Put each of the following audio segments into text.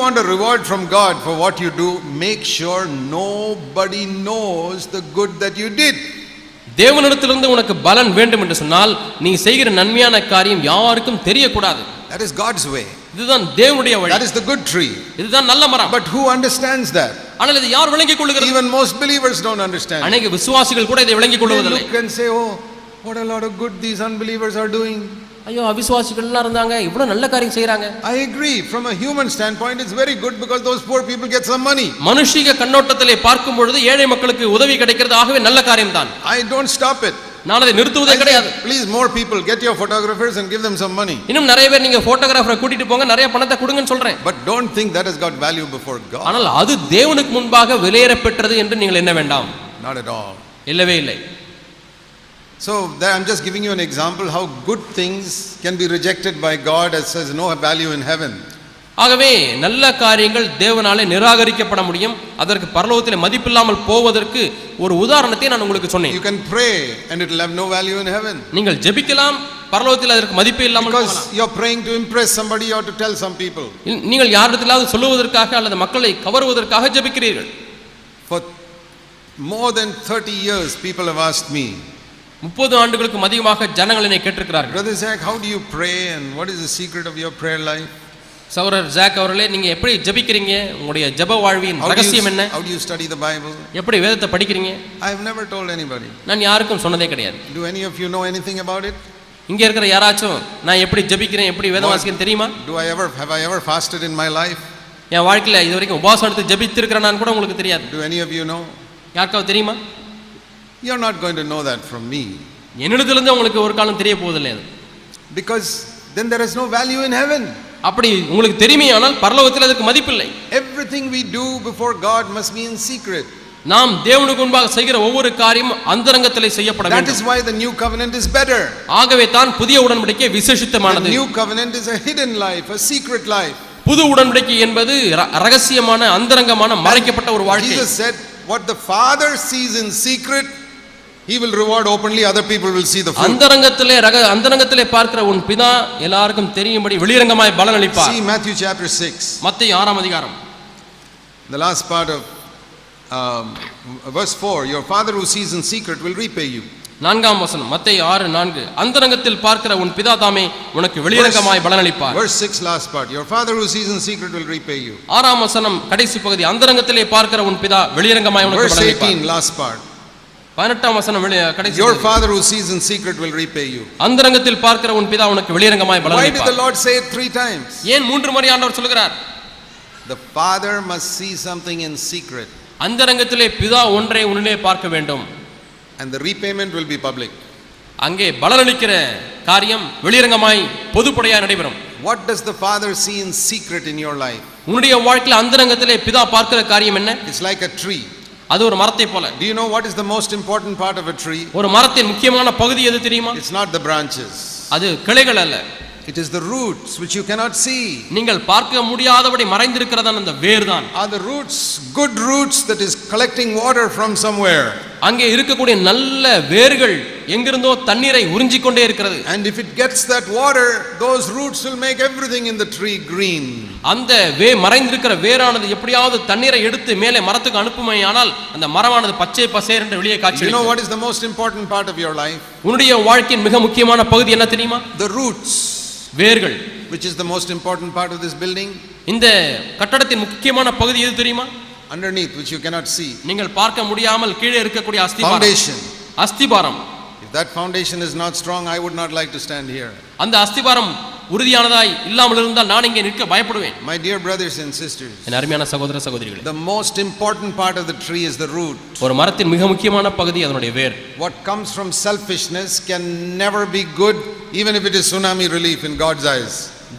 want a reward from God for what you do, make sure nobody knows the good that you did. தேவனிடத்திலிருந்து உனக்கு பலன் வேண்டும் என்று சொன்னால் நீ செய்கிற நன்மையான காரியம் யாருக்கும் தெரியக்கூடாது. That is God's way. இதுதான் தேவனுடைய வழி. That is the good tree. இதுதான் நல்ல மரம். But who understands that? ஆனால் இது யார் விளங்கிக் கொள்ளுகிறார்கள்? Even most believers don't understand. அநேக விசுவாசிகள் கூட இதை விளங்கிக் கொள்வதில்லை. They look and say, oh, what a lot of good these unbelievers are doing. ஐயோ அவிசுவாசிகள் எல்லாம் இருந்தாங்க, இவ்வளவு நல்ல காரியம் செய்றாங்க. I agree, from a human standpoint it's very good because those poor people get some money. மனுஷிக கண்ணோட்டத்திலே பார்க்கும் பொழுது ஏழை மக்களுக்கு உதவி கிடைக்கிறது, ஆகவே நல்ல காரியம் தான். I don't stop it. நான் அதை நிறுத்துவதே கிடையாது. Please more people get your photographers and give them some money. இன்னும் நிறைய பேர் நீங்க போட்டோகிராஃபரை கூட்டிட்டு போங்க, நிறைய பணத்தை கொடுங்கன்னு சொல்றேன். But don't think that has got value before God. ஆனால் அது தேவனுக்கு முன்பாக விலையேற பெற்றது என்று நீங்கள் எண்ண வேண்டாம். Not at all. இல்லவே இல்லை. So I'm just giving you an example how good things can be rejected by God as has no value in heaven. ஆகவே நல்ல காரியங்கள் தேவனாலே நிராகரிக்கப்பட முடியும், அதற்கு பரலோகத்திலே மதிப்பில்லாமல் போவதற்கு ஒரு உதாரணத்தை நான் உங்களுக்கு சொன்னேன். You can pray and it will have no value in heaven. நீங்கள் ஜெபிக்கலாம், பரலோகத்தில் அதற்கு மதிப்பே இல்லாமல் போகலாம். Because you're praying to impress somebody or to tell some people. நீங்கள் யாரிடத்திலாவது சொல்லுவதற்காக அல்லது மக்களை கவருவதற்காக ஜெபிக்கிறீர்கள். For more than 30 years people have asked me, 30 ஆண்டுகளுக்கு அதிகமாக ஜனங்கள் என்னை கேட்டிருக்கிறார்கள், Brother Zach, how do you pray and what is the secret of your prayer life? சகோதரர் jack அவர்களே, நீங்க எப்படி ஜெபிக்கிறீங்க, உங்களுடைய ஜெப வாழ்வின் ரகசியம் என்ன? How do you study the Bible? எப்படி வேதத்தை படிக்கிறீங்க? I have never told anybody. நான் யாருக்கும் சொன்னதே கிடையாது. Do any of you know anything about it? இங்க இருக்கிற யாராச்சும் நான் எப்படி ஜெபிக்கிறேன், எப்படி வேதம் வாசிக்கிறேன் தெரியுமா? Have I ever fasted in my life? என் வாழ்க்கையில இதுவரைக்கும் உபவாசம் எடுத்து ஜெபித்திருக்கிறேன் நான் கூட உங்களுக்கு தெரியாது. Do any of you know? யாருக்காவது தெரியுமா? You're not going to know that from me. என்னிடத்திலிருந்து உங்களுக்கு ஒரு காலம் தெரிய போவதில்லை அது. Because then there is no value in heaven. அப்படி உங்களுக்கு தெரியுமே, ஆனால் பரலோகத்தில் அதுக்கு மதிப்பில்லை. Everything we do before God must be in secret. நாம் தேவனுக்கு முன்பாக செய்கிற ஒவ்வொரு காரியமும் அந்தரங்கத்திலே செய்யப்பட வேண்டும். That is why the new covenant is better. ஆகவே தான் புதிய உடன்படிக்கை விசேஷித்தமானது. The new covenant is a hidden life, a secret life. புது உடன்படிக்கை என்பது ரகசியமான அந்தரங்கமான மறைக்கப்பட்ட ஒரு வாழ்க்கை. Jesus said, what the Father sees in secret, He will reward openly, other people will see the fruit. அந்தரங்கத்திலே பார்க்கிற உன் பிதா எல்லாருக்கும் தெரியும்படி வெளியரங்கமாய் பலன் அளிப்பார். See Matthew chapter 6. மத்தேயு 6ஆம் அதிகாரம். The last part of verse 4, your Father who sees in secret will repay you. 4ஆம் வசனம், மத்தேயு 6:4, அந்தரங்கத்தில் பார்க்கிற உன் பிதா தாமே உனக்கு வெளியரங்கமாய் பலன் அளிப்பார். Verse 6 last part, your Father who sees in secret will repay you. 6ஆம் வசனம் கடைசி பகுதி, அந்தரங்கத்திலே பார்க்கிற உன் பிதா வெளியரங்கமாய் உனக்கு பலன் அளிப்பார். Verse 18 last part, 18ஆம் வசனம் கடைசி, your Father who sees in secret will repay you. அந்தரங்கத்தில் பார்க்கிற உன் பிதா உனக்கு வெளியரங்கமாய் பலன் அளிப்பார். Why did the Lord say it 3 times? ஏன் 3 முறை ஆண்டவர் சொல்கிறார்? The Father must see something in secret. அந்தரங்கத்திலே பிதா ஒன்றை உன்னிலே பார்க்க வேண்டும். And the repayment will be public. அங்கே பலனளிக்கிற காரியம் வெளியரங்கமாய் பொதுப்படையாக நடைபெறும். What does the Father see in secret in your life? உன்னுடைய வாழ்க்கையில் அந்தரங்கத்திலே பிதா பார்க்கிற காரியம் என்ன? It's like a tree. அது ஒரு மரத்தை போல. Do you know what is the most important part of a tree? ஒரு மரத்தின் முக்கியமான பகுதி எது தெரியுமா? It's not the branches. அது கிளைகள் அல்ல. It is the roots which you cannot see. நீங்கள் பார்க்க முடியாதபடி மறைந்திருக்கிறதான அந்த வேர் தான். Are the roots good roots that is collecting water from somewhere? அங்கே இருக்கக்கூடிய நல்ல வேர்கள் எங்கிருந்தோ தண்ணீரை உறிஞ்சிக் கொண்டே இருக்கிறது. And if it gets that water, those roots will make everything in the tree green. அந்த மறைந்திருக்கிற வேரானது எப்படியாவது தண்ணீரை எடுத்து மேலே மரத்துக்கு அனுப்புமையானால் அந்த மரமானது பச்சை பசேர் என்று வெளியே காட்சி. You know what is the most important part of your life? உன்னுடைய வாழ்க்கையின் மிக முக்கியமான பகுதி என்ன தெரியுமா? The roots. வேர்கள். Which is the most important part of this building? இந்த கட்டடத்தின் முக்கியமான பகுதி எது தெரியுமா? Underneath, which you cannot see. நீங்கள் பார்க்க முடியாமல் கீழே இருக்கக்கூடிய அஸ்திபாரம். Foundation. அஸ்திபாரம். If that foundation is not strong, I would not like to stand here. அந்த அஸ்திபாரம் உறுதியானதாய் இல்லாமல் இருந்தால் நான் இங்கே நிற்க பயப்படுவேன். My dear brothers and sisters, என் அருமையான சகோதர சகோதரிகளே, the most important part of the tree is the root. ஒரு மரத்தின் மிக முக்கியமான பகுதி அதனுடைய வேர். What comes from selfishness can never be good, even if it is tsunami relief in God's eyes.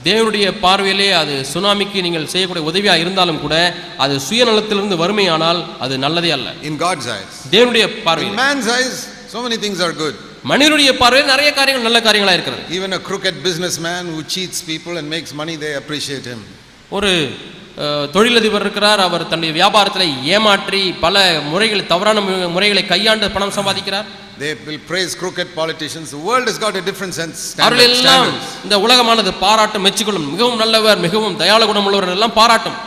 தேவனுடைய பார்வையிலே அது சுனாமிக்கு நீங்கள் செய்யக்கூடிய உதவியா இருந்தாலும் கூட அது சுயநலத்திலிருந்து வறுமையானால் அது நல்லதே அல்ல. In God's eyes. தேவனுடைய பார்வையில். In man's eyes, so many things are good. மனிதனுடைய பார்வையில் நிறைய காரியங்கள் நல்ல காரியங்களா இருக்கிறது. Even a crooked businessman who cheats people and makes money, they appreciate him. ஒரு தொழிலதிபர் இருக்கிறார், அவர் தன்னுடைய வியாபாரத்தில் ஏமாற்றி பல முறைகள் தவறான முறைகளை கையாண்டு பணம் சம்பாதிக்கிறார். They will praise crooked politicians. The world has got a different sense. அவர்கள் எல்லாம் இந்த உலகமானது பாராட்டும் மெச்சிக்கொள்ளும். மிகவும் நல்லவர், மிகவும் தயாள குணமுள்ளவர் எல்லாம் பாராட்டும்.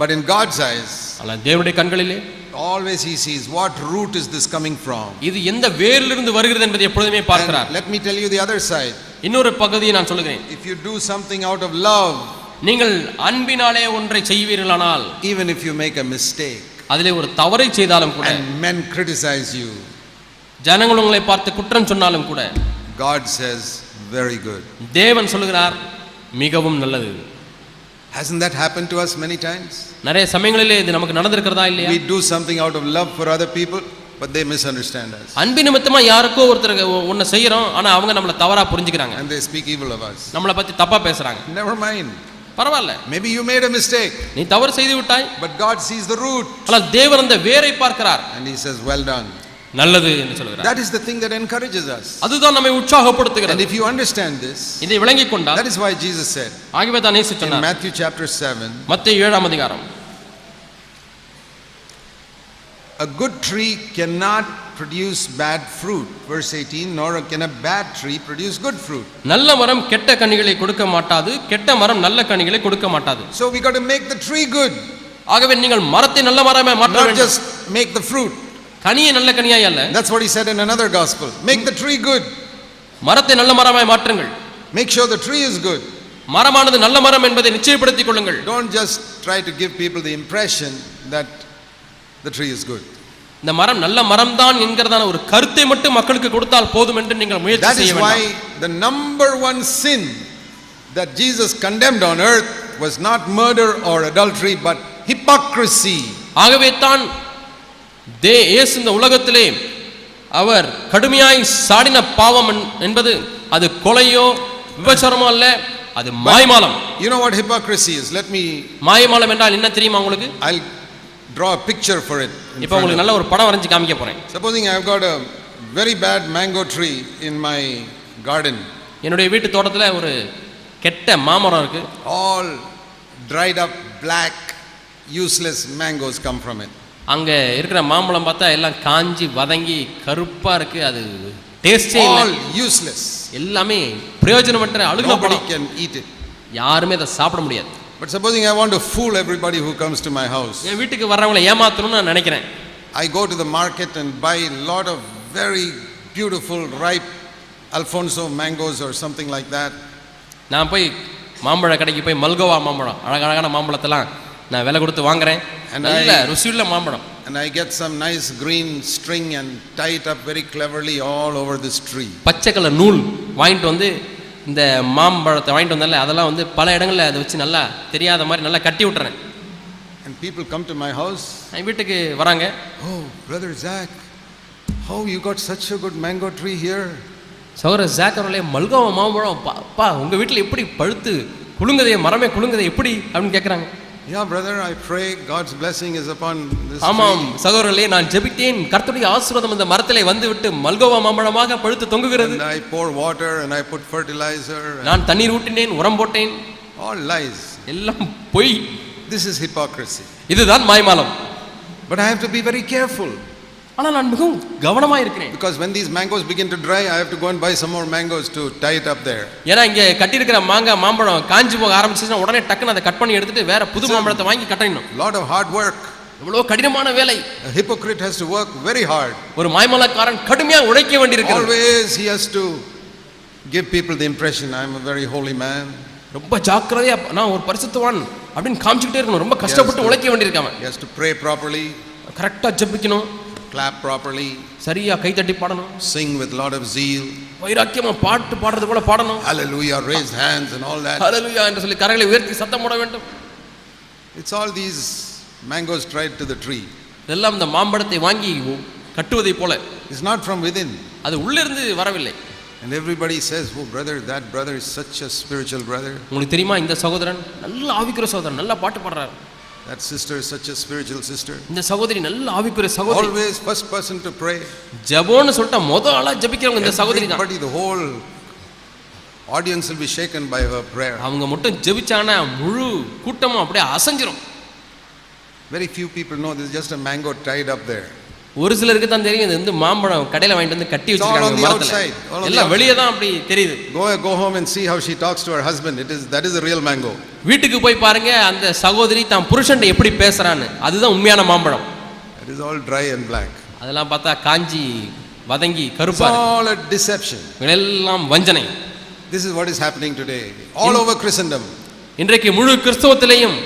But in God's eyes, ஆனால் தேவனுடைய கண்களிலே always he sees what root is this coming from. இது எந்த வேரிலிருந்து வருகிறது என்பதை எப்பொழுதுமே பார்க்கிறார். And let me tell you the other side. இன்னொரு பகுதியை நான் சொல்லுகிறேன். If you do something out of love, நீங்கள் அன்பினாலே ஒன்றை செய்வீர்களானால், even if you make a mistake, அதிலே ஒரு தவறை செய்தாலும் கூட, and men criticize you, ஜனங்கள் உங்களை பார்த்து குற்றம் சொன்னாலும் கூட, God says very good. தேவன் சொல்லுகிறார் மிகவும் நல்லது. Hasn't that happened to us many times? நிறைய சமயங்களிலே இது நமக்கு நடந்திருக்கிறதா இல்லையா? We do something out of love for other people, but they misunderstand us. அன்பு நிமித்தமா யாருக்கோ ஒருத்தருக்கு ஒன்னு செய்யறோம், ஆனா அவங்க நம்மள தவறா புரிஞ்சுக்கிறாங்க. And they speak evil of us. நம்மளை பத்தி தப்பா பேசுறாங்க. Never mind. பரவாயில்ல. Maybe you made a mistake. நீ தவறு செய்து விட்டாய். But God sees the root. ஆனால் தேவன் அந்த வேரை பார்க்கிறார். And he says, well done. நல்லது என்று சொல்கிறார். That is the thing that encourages us. அதுதான் நம்மை உற்சாகப்படுத்துகிறது. And if you understand this, இதை விளங்கிக் கொண்டால், that is why Jesus said, ஆகவே தான் இயேசு சொன்னார், in Matthew chapter 7, மத்தேயு 7ஆம் அதிகாரம், a good tree cannot produce bad fruit, verse 18, nor can a bad tree produce good fruit. நல்ல மரம் கெட்ட கனிகளை கொடுக்க மாட்டாது, கெட்ட மரம் நல்ல கனிகளை கொடுக்க மாட்டாது. So we got to make the tree good. ஆகவே நீங்கள் மரத்தை நல்ல மரமாய் மாற்ற Not வேண்டும். just make the fruit. கனியை நல்ல கனியாய் அல்ல. That's what he said in another gospel. Make the tree good. மரத்தை நல்ல மரமாய் மாற்றுங்கள். Make sure the tree is good. மரமானது நல்ல மரம் என்பதை நிச்சயப்படுத்திக் கொள்ளுங்கள். Don't just try to give people the impression that the tree is good. இந்த மரம் நல்ல மரம் தான் என்கிறதான ஒரு கருத்தை மட்டும் மக்களுக்கு கொடுத்தால் போதும் என்று நீங்கள் முயற்சி செய்ய வேண்டாம். That is why the number one sin that Jesus condemned on earth was not murder or adultery but hypocrisy. ஆகவே தான் இயேசு இந்த உலகத்திலே அவர் கடுமையாய் சாடின பாவம் என்பது அது கொலையோ விபச்சாரமோ அல்ல, அது மாய்மாலம். You know what hypocrisy is? Let me மாய்மாலம் என்றால் என்ன தெரியுமா உங்களுக்கு? I'll draw a picture for it. இப்போ உங்களுக்கு நல்ல ஒரு படம் வரைஞ்சு காமிக்க போறேன். Supposing I've got a very bad mango tree in my garden. என்னுடைய வீட்டு தோட்டத்துல ஒரு கெட்ட மாமரம் இருக்கு. All dried up black useless mangoes come from it. அங்க இருக்கிற மாம்பழம் பார்த்தா எல்லாம் காஞ்சி வதங்கி கருப்பா இருக்கு, அது டேஸ்டே இல்ல. All useless. எல்லாமே பிரயோஜனமற்ற அழுகுன Nobody பழம். can eat it. யாருமே அதை சாப்பிட முடியாது. But supposing I want to fool everybody who comes to my house. என் வீட்டுக்கு வர்றவங்களை ஏமாத்தணும்னு நான் நினைக்கிறேன். I go to the market and buy a lot of very beautiful ripe Alfonso mangoes or something like that. நான் போய் மாம்பழ கடைக்கு போய் மல்கோவா மாம்பழம், அழகழகான மாம்பழத்தெல்லாம் நான் விலை கொடுத்து வாங்குறேன். நல்ல ருசியுள்ள மாம்பழம். And I get some nice green string and tie it up very cleverly all over this tree. பச்சை கலர் நூல் வாங்கிட்டு வந்து இந்த மாம்பழத்தை வாங்கிட்டு வந்தால அதெல்லாம் வந்து பல இடங்களில் அதை வச்சு நல்லா தெரியாத மாதிரி நல்லா கட்டி விட்டுறேன். And people come to my house. என் வீட்டுக்கு வராங்க. Oh, brother Zach, how you got such a good mango tree here? சகோதரர் ஜாக் அவர்களே, மல்கோவா மாம்பழம் பா உங்க வீட்டில் எப்படி பழுத்து குலுங்குதே, மரமே குலுங்குதே எப்படி அப்படின்னு கேட்குறாங்க. Yeah, brother, I pray God's blessing is upon this tree. ஆமாம் சகோதரர்களே, நான் ஜெபித்தேன், கர்த்தருடைய ஆசீர்வாதம் இந்த மரத்திலே வந்து விட்டு மல்கோவா மாம்பழமாக பழுத்து தொங்குகிறது. And I pour water and I put fertilizer. நான் தண்ணீர் ஊற்றினேன், உரம் போட்டேன். All lies. எல்லாம் பொய். This is hypocrisy. இதுதான் மாய்மாலம். But I have to be very careful. ஆனால் நான் மிகவும் கவனமாக இருக்கிறேன். Because when these mangoes begin to dry, I have to go and buy some more mangoes to tie it up there. ஏன்னா இங்கே கட்டியிருக்கிற மாம்பழம் காஞ்சி போக ஆரம்பிச்சுன்னா உடனே டக்குன்னு அதை கட் பண்ணி எடுத்துட்டு வேற புது மாம்பழத்தை வாங்கி கட்டணும். Lot of hard work. இவ்வளவு கடினமான வேலை. A hypocrite has to work very hard. ஒரு மாய்மாலக்காரன் கடுமையாக உழைக்க வேண்டியிருக்கிறது. Always he has to give people the impression I am a very holy man. ரொம்ப ஜாக்கிரதையா நான் ஒரு பரிசுத்தவான் அப்படின்னு காமிச்சிட்டே இருக்கணும். ரொம்ப கஷ்டப்பட்டு உழைக்க வேண்டியிருக்காம. He has to pray properly. கரெக்டா ஜெபிக்கணும். Clap properly. சரியா கை தட்டி பாடணும். Sing with lot of zeal. வைராக்கியமா பாட்டு பாடுறது போல பாடணும். Hallelujah, raise hands and all that. ஹalleluya என்று சொல்லி கரங்களை உயர்த்தி சத்தம் போட வேண்டும். It's all these mangoes tied to the tree. இதெல்லாம் இந்த மாம்பழத்தை வாங்கி கட்டுவதை போல. It's not from within. அது உள்ளிருந்து வரவில்லை. And everybody says, oh brother, that brother is such a spiritual brother. உங்களுக்கு தெரியுமா இந்த சகோதரன் நல்ல ஆவிக்குரிய சகோதரன், நல்ல பாட்டு பாடுறார். That sister is such a spiritual sister. இந்த சகோதரி நல்ல ஆவிக்குரிய சகோதரி. Always first person to pray. ஜெபம்னு சொல்லிட்டா முதல் ஆளா ஜெபிக்கிறவங்க இந்த சகோதரி தான். Everybody, the whole audience will be shaken by her prayer. அவங்க மட்டும் ஜெபிச்சானா முழு கூட்டமும் அப்படியே அசஞ்சிரும். Very few people know this is just a mango tied up there. ஒரு சிலருக்கு தான் தெரியும் இது வந்து மாம்பழம் கடையில வாங்கிட்டு வந்து கட்டி வச்சிருக்காங்க on the மரத்துல. outside, all on the எல்லாம் வெளியே தான் அப்படி தெரியுது. Go home and see how she talks to her husband. That is the real mango. வீட்டுக்கு போய் பாருங்க அந்த சகோதரி தான் புருஷன்ட்ட எப்படி பேசுறான்னு. அதுதான் உண்மையான மாம்பழம். That is all dry and black. அதெல்லாம் பார்த்தா காஞ்சி வதங்கி It's கருப்பா all a deception. எல்லாம் வஞ்சனை. This is what is happening today all over Christendom. இன்றைக்கு முழு கிறிஸ்தவத்திலேயும்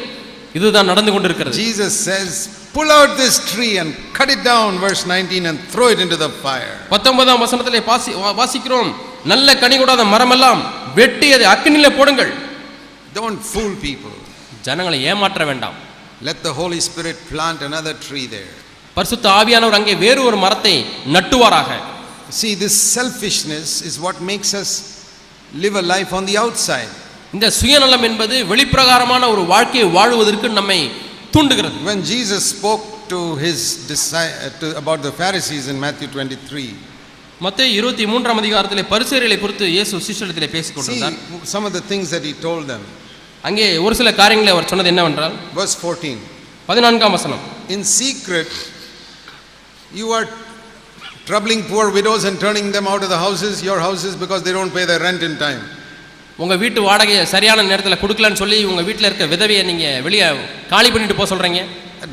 இதுதான் நடந்து கொண்டிருக்கிறது. Jesus says, pull out this tree and cut it down, verse 19, and throw it into the fire. 19ஆம் வசனத்திலே வாசிக்கிறோம், நல்ல கனி கொடாத மரமெல்லாம் வெட்டி அதை அக்கினியிலே போடுங்கள். Don't fool people. ஜனங்களை ஏமாற்ற வேண்டாம். Let the Holy Spirit plant another tree there. பரிசுத்த ஆவியானவர் அங்கே வேறு ஒரு மரத்தை நட்டுவாராக. See, this selfishness is what makes us live a life on the outside. இந்த சுயநலம் என்பது வெளிப்பிரகாரமான ஒரு வாழ்க்கையை வாழுவதற்கு நம்மை தூண்டுகிறது. When Jesus spoke to about the Pharisees in Matthew 23, மத்தேயு 23ஆம் அதிகாரத்திலே பரிசேயர்களை குறித்து இயேசு சீஷர்களிடத்திலே பேசிக் கொண்டிருந்தார். some of the things that he told them. அங்கே ஒரு சில காரியங்களை அவர் சொன்னது என்னவென்றால், verse 14, 14ஆம் வசனம், in secret you are troubling poor widows and turning them out of the houses, your houses, because they don't pay their rent in time. உங்க வீட்டு வாடகையை சரியான நேரத்தில் கொடுக்கலன்னு சொல்லி உங்க வீட்டில் இருக்க விதவையை நீங்க வெளியே காலி பண்ணிட்டு போக சொல்றீங்க.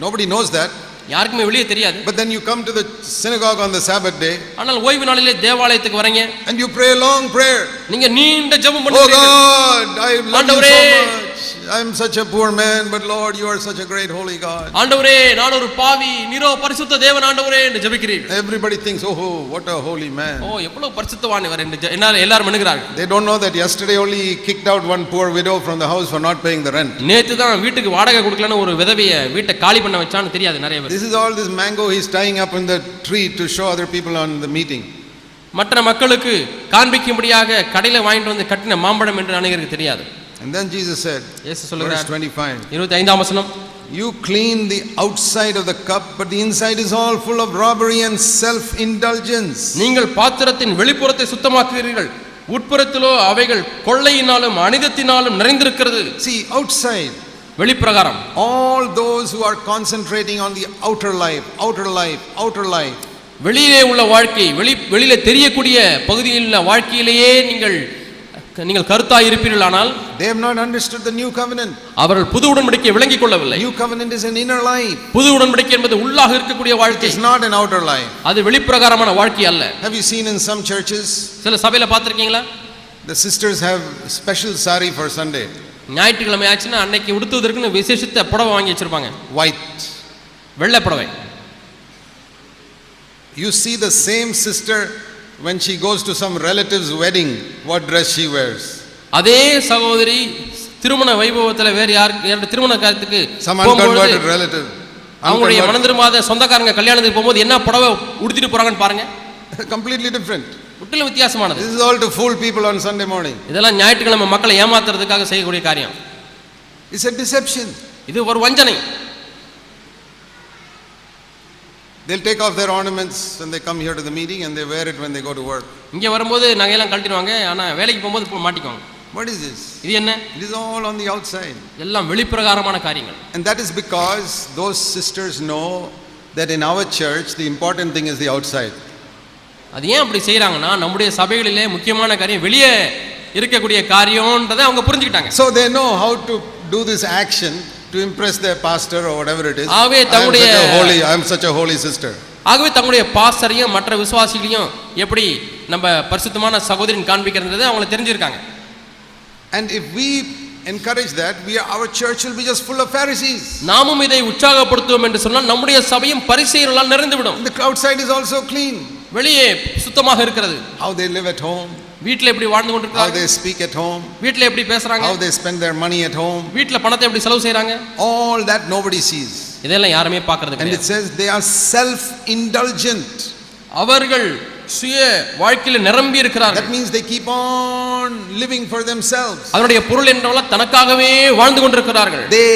Nobody knows that. யாருக்குமே வெளியே தெரியாது. But then you come to the synagogue on the Sabbath day. ஆனால் ஓய்வு நாளிலே தேவாலயத்துக்கு வரீங்க. And you pray a long prayer. நீங்க நீண்ட ஜெபம் பண்ணுவீங்க. Oh God, I love you so much. I am such a poor man, but Lord, you are such a great holy God. ஆண்டவரே, நான் ஒரு பாவி, நீரோ பரிசுத்த தேவன் ஆண்டவரே என்று ஜெபிக்கிறீர்கள். Everybody thinks, oh, what a holy man. ஓ, எவ்வளவு பரிசுத்தவான் இவர் என்று எல்லாரும் எண்ணுகிறார்கள். They don't know that yesterday only he kicked out one poor widow from the house for not paying the rent. நேத்து தான் வீட்டுக்கு வாடகை கொடுக்கலன்னு ஒரு விதவையை வீட்டை காலி பண்ண வச்சான்னு தெரியாது நிறைய பேர். This is all this mango he's tying up in the tree to show other people on the meeting. மற்ற மக்களுக்கு காண்பிக்கும்படியாக கடையில வாங்கிட்டு வந்து கட்டின மாம்பழம் என்று அநேகருக்கு தெரியாது. And then Jesus said, verse 25, 25ஆம் வசனம், you clean the outside of the cup, but the inside is all full of robbery and self-indulgence. நீங்கள் பாத்திரத்தின் வெளிப்புறத்தை சுத்தமாக்குகிறீர்கள், உட்புறத்திலோ அவைகள் கொள்ளையினாலும் அனிதத்தினாலும் நிறைந்திருக்கிறது. See, outside, வெளிப்பிரகாரம், all those who are concentrating on the outer life, வெளியிலே உள்ள வாழ்க்கை, வெளியிலே தெரியக்கூடிய பகுதியில் உள்ள வாழ்க்கையிலேயே நீங்கள் கருத்தாய் இருப்பீர்களானால், they have not understood the new covenant. அவர்கள் புது உடன்படிக்கையை விளங்கிக் கொள்ளவில்லை. New covenant is an inner life. புது உடன்படிக்கை என்பது உள்ளாக இருக்கக்கூடிய வாழ்க்கை. It is not an outer life. அது வெளிப்பிரகாரமான வாழ்க்கை அல்ல. Have you seen in some churches, சில சபையில பார்த்திருக்கீங்களா, the sisters have special sari for Sunday. ஞாயிற்றுக்கிழமை ஆச்சுன்னா அன்னைக்கு உடுத்துவதற்குன்னு விசேஷித்த புடவை வாங்கி வச்சிருப்பாங்க, white, வெள்ளை புடவை. You see the same sister when she goes to some relative's wedding, what dress she wears. அதே சகோதரி திருமண வைபவத்துல வேற யார் திருமண காரியத்துக்கு some unconverted relative, அவங்களுடைய மனம் திரும்பாத சொந்தக்காரங்க கல்யாணத்துக்கு போகும்போது என்ன புடவை உடுத்திட்டு போறாங்கன்னு பாருங்க. completely different. முற்றிலும் வித்தியாசமானது. This is all to fool people on Sunday morning. இதெல்லாம் ஞாயிற்றுக்கிழமை மக்களை ஏமாத்துறதுக்காக செய்யக்கூடிய காரியம். It's a deception. இது ஒரு வஞ்சனை. They'll take off their ornaments when they come here to the meeting and they wear it when they go to work. இங்க வரும்போது நகையெல்லாம் கழட்டிடுவாங்க, ஆனா வேலைக்கு போகும்போது மாட்டிக்குவாங்க. What is this? இது என்ன? It is all on the outside. எல்லாம் வெளிப்பிரகாரமான காரியங்கள். And that is because those sisters know that in our church the important thing is the outside. அது ஏன் அப்படி செய்றாங்கன்னா, நம்முடைய சபைகளிலே முக்கியமான காரியம் வெளியே இருக்கக்கூடிய காரியம்ன்றதை அவங்க புரிஞ்சுக்கிட்டாங்க. So they know how to do this action to impress their pastor or whatever it is. I am such a holy sister. ஆகவே தங்களுடைய பாஸ்டரையும் மற்ற விசுவாசிகளையும் எப்படி நம்ம பரிசுத்தமான சகோதரின் காண்பிக்கிறதுன்றதை அவங்க தெரிஞ்சிருக்காங்க. And if we encourage that, our church will be just full of Pharisees. நாமும் இதை உற்சாகப்படுத்துவோம் என்று சொன்னால் நம்முடைய சபையும் பரிசேயர்களால் நிறைந்துவிடும். The outside is also clean. வெளியே சுத்தமாக இருக்கிறது. How they live at home, வீட்ல எப்படி வாழ்ந்து கொண்டிருக்காங்க, how they speak at home, வீட்ல எப்படி பேசுறாங்க, how they spend their money at home, வீட்ல பணத்தை எப்படி செலவு செய்றாங்க, all that nobody sees. இதெல்லாம் யாருமே பார்க்கிறது கிடையாது. And it says they are self-indulgent. அவர்கள் சுய வாழ்க்கையில நிரம்பி இருக்கிறார்கள். That means they keep on living for themselves. அதனுடைய பொருள் என்னவென்றால் தனக்காகவே வாழ்ந்து கொண்டிருக்கிறார்கள். They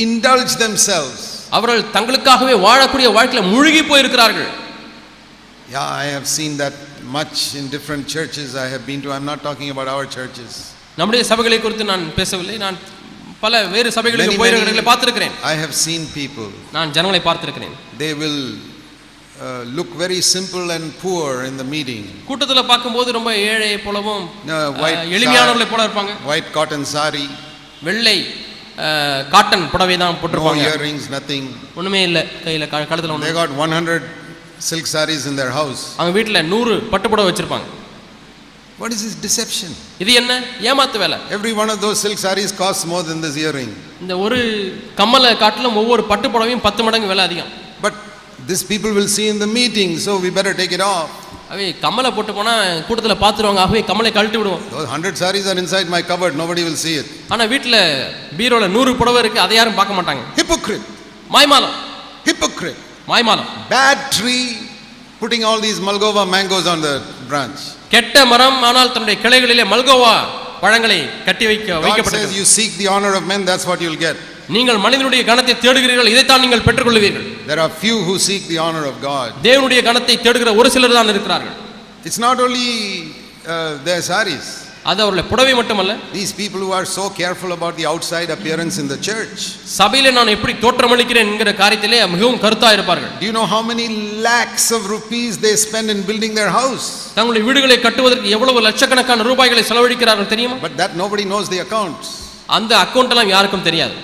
indulge themselves. அவர்கள் தங்களுக்காகவே வாழக்கூடிய வாழ்க்கையில மூழ்கி போய் இருக்கிறார்கள். Yeah, I have seen that much in different churches I have been to. I am not talking about our churches. நம்முடைய சபைகளை குறித்து நான் பேசவில்லை, நான் பல வேறு சபைகளுக்கு போயிருக்கிறேன், பார்த்திருக்கிறேன். I have seen people. நான் ஜனங்களை பார்த்திருக்கிறேன். They will look very simple and poor in the meeting. கூட்டத்துல பார்க்கும்போது ரொம்ப ஏழை போலவும் White எளிமையானவர்களை போல இருப்பாங்க. white cotton sari, வெள்ளை காட்டன் புடவை தான் no போட்டிருப்பாங்க. earrings, nothing. ஒண்ணுமே இல்ல கையில கழுத்துல They ஒண்ணு. got 100 silk saris in their house. அவங்க வீட்ல 100 பட்டு புடவை வச்சிருப்பாங்க. What is this deception? இது என்ன ஏமாத்து வேலை? Every one of those silk saris costs more than this earring. இந்த ஒரு கம்மலை காட்டிலும் ஒவ்வொரு பட்டு புடவையும் 10 மடங்கு விலை அதிகம். But this people will see in the meeting, so we better take it off. அவே கம்மலை போட்டு போனா கூட்டத்துல பாத்துருவாங்க, ஆகவே கம்மலை கழட்டி விடுவோம். Those 100 saris are inside my cupboard, nobody will see it. ஆனா வீட்ல பீரோல 100 புடவை இருக்கு, அதை யாரும் பார்க்க மாட்டாங்க. Hypocrite. மாய்மாலம். Hypocrite. மாய்மாலம். Bad tree putting all these Malgova mangoes on the branch. கெட்ட மரம் ஆனால் தன்னுடைய கிளைகளிலே மல்கோவா பழங்களை கட்டி God says வைக்கப்பட்டது. you seek the honor of men, that's what you'll get. நீங்கள் மனிதனுடைய கனத்தை தேடுகிறீர்கள், இதைத்தான் நீங்கள் பெற்றுக்கொள்வீர்கள். There are few who seek the honor of God. தேவனுடைய கனத்தை தேடுகிற ஒரு சிலர் தான் இருக்கிறார்கள். It's not only their saris. அது அவருடைய புடவை மட்டுமல்ல, These people who are so careful about the outside appearance in the church. சபையிலே நான் எப்படி தோற்றமளிக்கிறேன் என்கிற காரியத்திலே மிகவும் கருத்தா இருப்பார்கள். Do you know how many lakhs of rupees they spend in building their house? தங்களுடைய வீடுகளை கட்டுவதற்கு எவ்வளவு லட்சக்கணக்கான ரூபாய்களை செலவழிக்கிறார்கள் தெரியுமா? But that nobody knows the accounts. அந்த அக்கவுண்ட் எல்லாம் யாருக்கும் தெரியாது.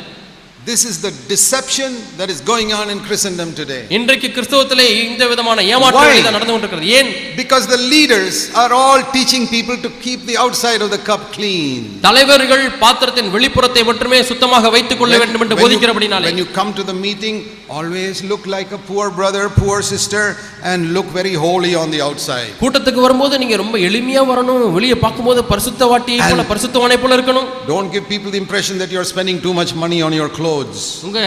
This is the deception that is going on in Christendom today. இன்றைக்கு கிறிஸ்தவத்திலே இந்த விதமான ஏமாற்றம் தான் நடந்து கொண்டிருக்கிறது. ஏன்? Because the leaders are all teaching people to keep the outside of the cup clean. தலைவர்கள் பாத்திரத்தின் வெளிப்புறத்தை மட்டுமே சுத்தமாக வைத்துக் கொள்ள வேண்டும் என்று போதிக்கிறபடினாலே, When you come to the meeting, always look like a poor brother, poor sister, and look very holy on the outside. கூட்டத்துக்கு வரும்போது நீங்க ரொம்ப எளிமையா வரணும், வெளியே பார்க்கும்போது பரிசுத்தவாட்டியை போல பரிசுத்தவானை போல இருக்கணும். Don't give people the impression that you are spending too much money on your clothes. உங்க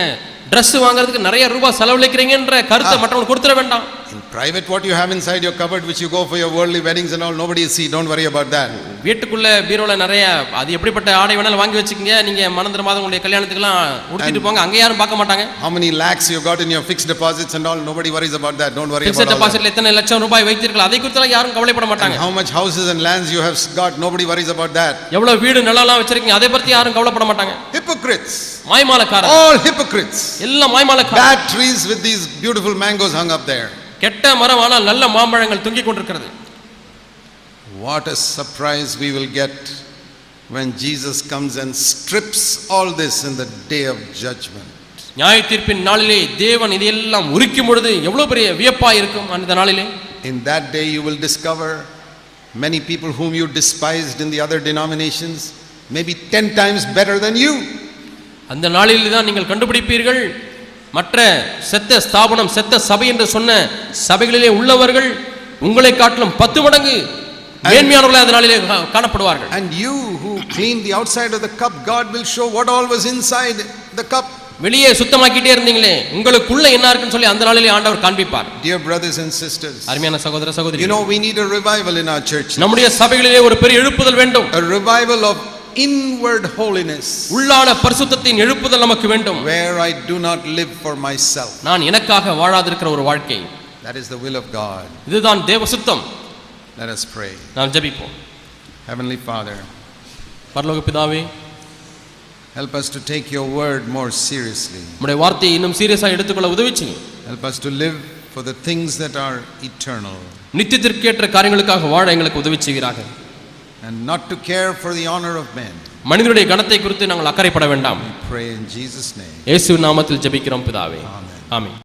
Dress வாங்குறதுக்கு நிறைய ரூபாய் செலவழிக்கிறீங்கன்ற கருத்தை மற்றவங்களுக்கு கொடுத்துற வேண்டாம். In private, what you have inside your cupboard, which you go for your worldly weddings and all, nobody see. Don't worry about that. வீட்டுக்குள்ள பீரோல நிறைய அது எப்படிப்பட்ட ஆடை வேணாலும் வாங்கி வச்சுக்கங்க, நீங்க மனந்திர மாதம் உங்களுடைய கல்யாணத்துக்குலாம் உடுத்திட்டு போங்க, அங்க யாரும் பார்க்க மாட்டாங்க. How many lakhs you got in your fixed deposits and all, nobody worries about that. Don't worry about that. Fixed depositல எத்தனை லட்சம் ரூபாய் வைத்திருக்கீங்க, அதை குறித்து யாரும் கவலைப்பட மாட்டாங்க. How much houses and lands you have got, nobody worries about that. எவ்வளவு வீடு நிலம்லாம் வச்சிருக்கீங்க, அதை பத்தி யாரும் கவலைப்பட மாட்டாங்க. Hypocrites. மாய்மாலக்காரர். All hypocrites. எல்லாம் மாய்மாலக்காரர். Bad trees with these beautiful mangoes hung up there. கெட்ட மரம் ஆனால் நல்ல மாம்பழங்கள் தொங்கிக் கொண்டிருக்கிறது. What a surprise we will get when Jesus comes and strips all this in the day of judgment. நியாய தீர்ப்பின் நாளிலே தேவன் இதையெல்லாம் உரிக்கும் பொழுது எவ்வளவு பெரிய வியப்பா இருக்கும் அந்த நாளிலே. In that day you will discover many people whom you despised in the other denominations maybe 10 times better than you. அந்த நாளிலே தான் நீங்கள் கண்டுபிடிப்பீர்கள், மற்ற செத்த ஸ்தாபனம் செத்த சபை என்று சொன்ன சபைகளிலே உள்ளவர்கள் உங்களை காட்டிலும் 10 மடங்கு மேன்மையானவர்களாக அந்த நாளிலே காணப்படுவார்கள். And you who cleaned the outside of the cup, God will show what all was inside the cup. வெளியே சுத்தமாக்கிட்டே இருந்தீங்களே, உங்களுக்குள்ள என்ன இருக்குன்னு சொல்லி அந்த நாளிலே ஆண்டவர் காண்பிப்பார். Dear brothers and sisters, அருமையான சகோதர சகோதரி, you know we need a revival in our church. நம்முடைய சபைகளிலே ஒரு பெரிய எழுப்புதல் வேண்டும். A revival of inward holiness, உள்ளான பரிசுத்தத்தின் எழுப்புதல் நமக்கு வேண்டும். where I do not live for myself. நான் எனக்காக வாழாதிருக்கிற ஒரு வாழ்க்கை. That is the will of God. இதுதான் தேவ சித்தம். Let us pray. நாம் ஜெபிப்போம். Heavenly Father, பரலோக பிதாவே, help us to take your word more seriously. உம்முடைய வார்த்தையை இன்னும் சீரியஸா எடுத்துக்கொள்ள உதவி செய்யுங்க. Help us to live for the things that are eternal நித்தியத்திற்கேற்ற காரியங்களுக்காக வாழ எங்களுக்கு உதவி செய்கிறார்கள். and not to care for the honor of men. மனிதனுடைய கனத்தை குறித்து நாங்கள் அக்கறைப்பட வேண்டாம். We pray in Jesus' name. இயேசுவின் நாமத்தில் ஜெபிக்கிறோம் பிதாவே. Amen. ஆமென்.